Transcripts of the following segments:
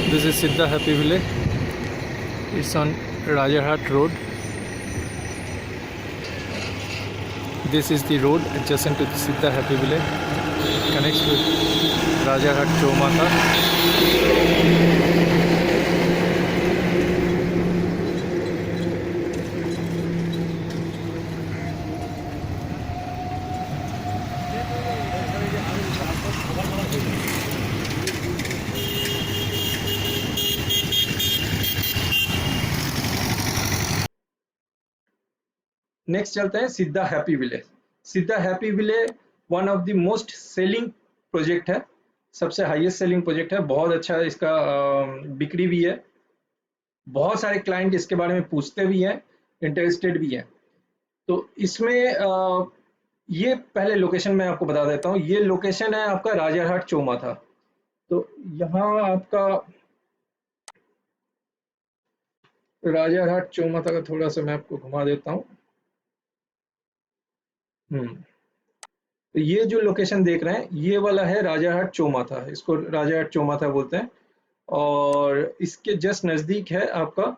This is Siddha Happy Village. It's on Rajarhat Road. This is the road adjacent to the Siddha Happy Village. It connects with Rajarhat Chaumata. Next चलते हैं सिद्धा happy village. सिद्धा happy village one of the most selling project है, सबसे highest selling project है। बहुत अच्छा इसका बिक्री भी है, बहुत सारे क्लाइंट इसके बारे में पूछते भी हैं, इंटरेस्टेड भी हैं। तो इसमें ये पहले लोकेशन मैं आपको बता देता हूँ। ये लोकेशन है आपका राजारहाट चौमाथा। तो यहाँ आपका राजारहाट चौमाथा का थोड़ा सा मैं आपको घुमा देता हूँ। तो ये जो लोकेशन देख रहे हैं ये वाला है राजारहाट चौमाथा, इसको राजारहाट चौमाथा बोलते हैं। और इसके जस्ट नज़दीक है आपका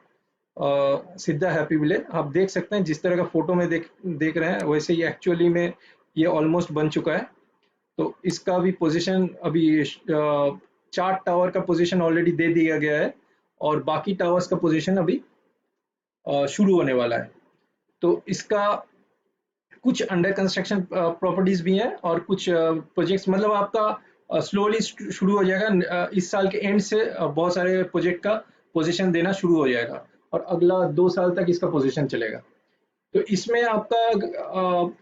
सिद्धा हैप्पी विलेज। आप देख सकते हैं जिस तरह का फोटो में देख रहे हैं वैसे ही एक्चुअली में ये ऑलमोस्ट बन चुका है। तो इसका भी पोजीशन अभी 4 टावर का पोजीशन ऑलरेडी दे दिया गया है और बाकी टावर्स का पोजीशन अभी शुरू होने वाला है। तो इसका कुछ अंडर कंस्ट्रक्शन प्रॉपर्टीज भी हैं और कुछ प्रोजेक्ट्स, मतलब आपका स्लोली शुरू हो जाएगा। इस साल के एंड से बहुत सारे प्रोजेक्ट का पोजीशन देना शुरू हो जाएगा और अगला 2 साल तक इसका पोजीशन चलेगा। तो इसमें आपका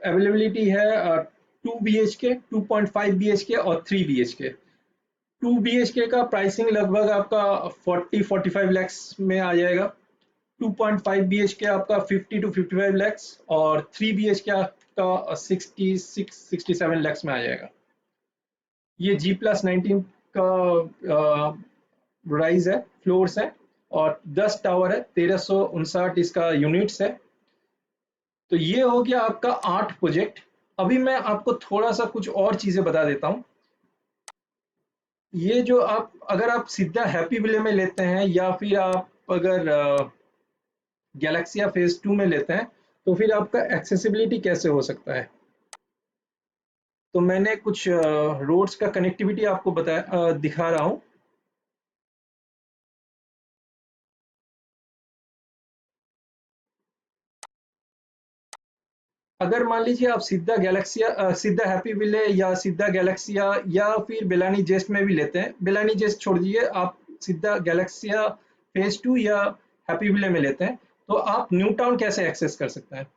अवेलेबिलिटी है 2 BHK, 2.5 BHK और 3 BHK। 2 BHK का प्राइसिंग लगभग आपका 40-45 लैक्स में आ जाएगा। 2.5 BHK आपका 50 to 55 लैक्स और 3 BHK आपका 66-67 लैक्स में आ जाएगा। ये G+19 का राइज है, फ्लोर्स है और 10 टावर है, 1359 इसका यूनिट्स है। तो ये हो गया आपका 8 प्रोजेक्ट। अभी मैं आपको थोड़ा सा कुछ और चीजें बता देता हूँ। ये जो अगर आप सीधा हैप्पी विले में लेते हैं या फिर आप अगर गैलेक्सिया फेज 2 में लेते हैं तो फिर आपका एक्सेसिबिलिटी कैसे हो सकता है। तो मैंने कुछ रोड्स का कनेक्टिविटी आपको बताया, दिखा रहा हूँ। अगर मान लीजिए आप सीधा हैप्पी विले या सीधा गैलेक्सिया या फिर बेलानी जेस्ट में भी लेते हैं, बेलानी जेस्ट छोड़ दीजिए, आप सीधा गैलेक्सिया फेज 2 या हैप्पी विले में लेते हैं तो आप न्यू टाउन कैसे एक्सेस कर सकते हैं।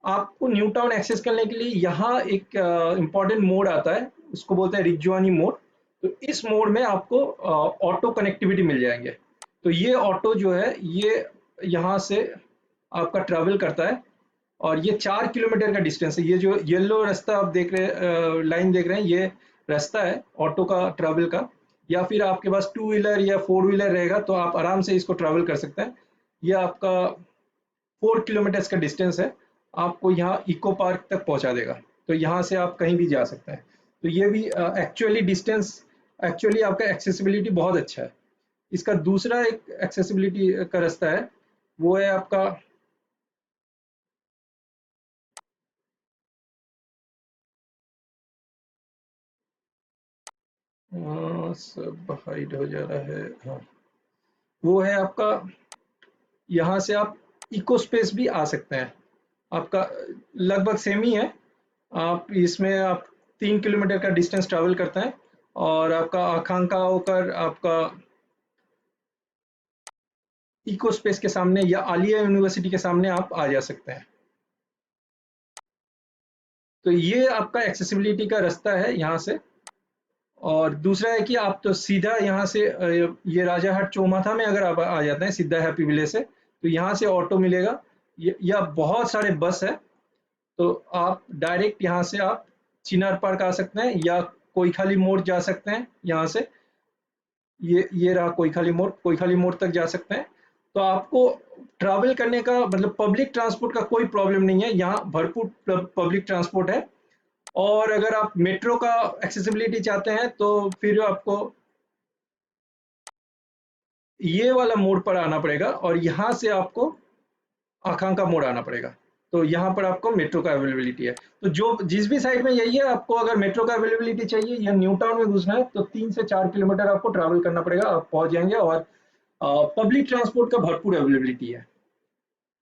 आपको न्यू टाउन एक्सेस करने के लिए यहाँ एक इम्पॉर्टेंट मोड आता है, उसको बोलते हैं रिजवानी मोड। तो इस मोड में आपको ऑटो कनेक्टिविटी मिल जाएंगे। तो ये ऑटो जो है ये यहाँ से आपका ट्रैवल करता है और ये 4 किलोमीटर का डिस्टेंस है। ये जो येलो रास्ता आप देख रहे लाइन देख रहे हैं ये रास्ता है ऑटो का ट्रैवल का। या फिर आपके पास 2 व्हीलर या 4 व्हीलर रहेगा तो आप आराम से इसको ट्रैवल कर सकते हैं। ये आपका 4 किलोमीटर्स का डिस्टेंस है, आपको यहाँ इको पार्क तक पहुँचा देगा। तो यहाँ से आप कहीं भी जा सकते हैं। तो ये भी एक्चुअली आपका एक्सेसिबिलिटी बहुत अच्छा है। इसका दूसरा एक एक्सेसिबिलिटी का रास्ता है, वो है आपका सब हाइड हो जा रहा है। हाँ, वो है आपका यहाँ से आप इको स्पेस भी आ सकते हैं। आपका लगभग सेम ही है। आप इसमें आप 3 किलोमीटर का डिस्टेंस ट्रैवल करते हैं और आपका आकांक्षा होकर आपका इको स्पेस के सामने या आलिया यूनिवर्सिटी के सामने आप आ जा सकते हैं। तो ये आपका एक्सेसिबिलिटी का रास्ता है यहाँ से। और दूसरा है कि आप तो सीधा यहाँ से ये राजारहाट चौमाथा में अगर आप आ जाते हैं सीधा हैप्पी विलेज से तो यहाँ से ऑटो मिलेगा या बहुत सारे बस है। तो आप डायरेक्ट यहाँ से आप चिनार पार्क आ सकते हैं या कोईखाली मोड़ जा सकते हैं। यहाँ से ये रहा कोईखाली मोड़ तक जा सकते हैं। तो आपको ट्रैवल करने का मतलब पब्लिक ट्रांसपोर्ट का कोई प्रॉब्लम नहीं है, यहाँ भरपूर पब्लिक ट्रांसपोर्ट है। और अगर आप मेट्रो का एक्सेसिबिलिटी चाहते हैं तो फिर आपको ये वाला मोड़ पर आना पड़ेगा और यहाँ से आपको आकांक्षा मोड़ आना पड़ेगा। तो यहाँ पर आपको मेट्रो का अवेलेबिलिटी है। तो जो जिस भी साइड में यही है, आपको अगर मेट्रो का अवेलेबिलिटी चाहिए या न्यू टाउन में घुसना है तो 3 से 4 किलोमीटर आपको ट्रैवल करना पड़ेगा, आप पहुंच जाएंगे। और पब्लिक ट्रांसपोर्ट का भरपूर अवेलेबिलिटी है।